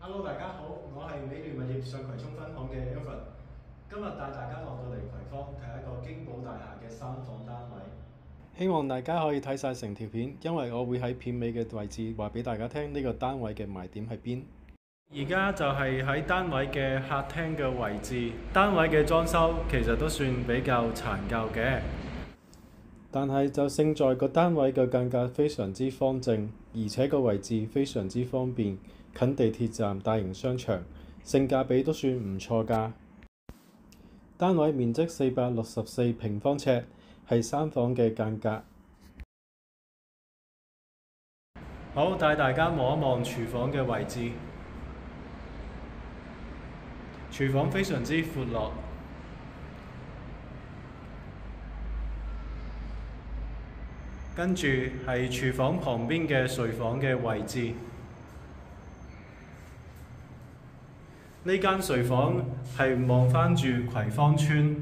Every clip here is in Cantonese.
Hello，大家好，我係美聯物業上葵涌分行嘅 Alfred，今日帶大家落到嚟葵芳睇一個京寶大廈嘅3房單位。希望大家可以睇晒成條片，因為我會喺片尾嘅位置話俾大家聽呢個單位嘅賣點喺邊。而家就係喺單位嘅客廳嘅位置，單位嘅裝修其實都算比較殘舊嘅，但係就勝在個單位嘅間隔非常之方正，而且個位置非常之方便，近地鐵站、大型商場，性價比都算唔錯㗎。單位面積464平方尺，係3房嘅間隔。好，帶大家望一望廚房嘅位置。廚房非常之闊落，跟住係廚房旁邊嘅睡房嘅位置。呢間睡房係望返住葵芳村，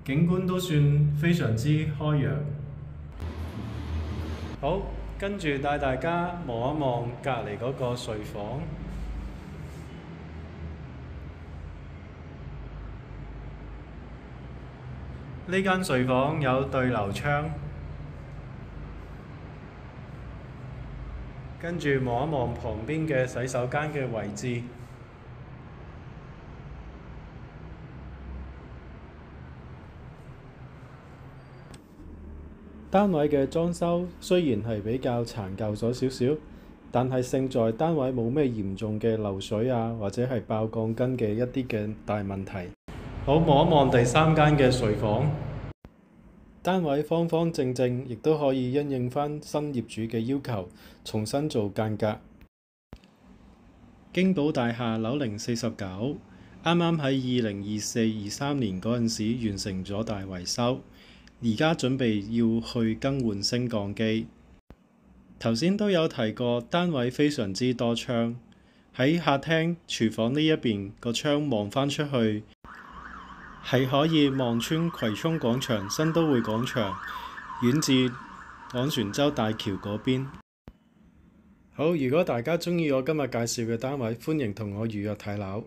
景觀都算非常之開揚。好，跟住帶大家望一望隔離嗰個睡房。呢間睡房有對流窗，跟住望一望旁邊嘅洗手間嘅位置。單位嘅裝修雖然係比較殘舊咗少少，但係勝在單位冇咩嚴重嘅漏水啊，或者係爆鋼筋嘅一啲嘅大問題。好，望一望第3間嘅睡房，單位方方正正，亦都可以因應返新業主嘅要求，重新做間隔。京寶大廈樓齡49，啱啱喺2024-23年嗰陣時完成咗大維修，而家準備要去更換升降機。頭先都有提過，單位非常之多窗，喺客廳、廚房呢一邊個窗望返出去，係可以望穿葵涌廣場、新都會廣場，遠至昂船洲大橋嗰邊。好，如果大家鍾意我今日介紹嘅單位，歡迎同我預約睇樓。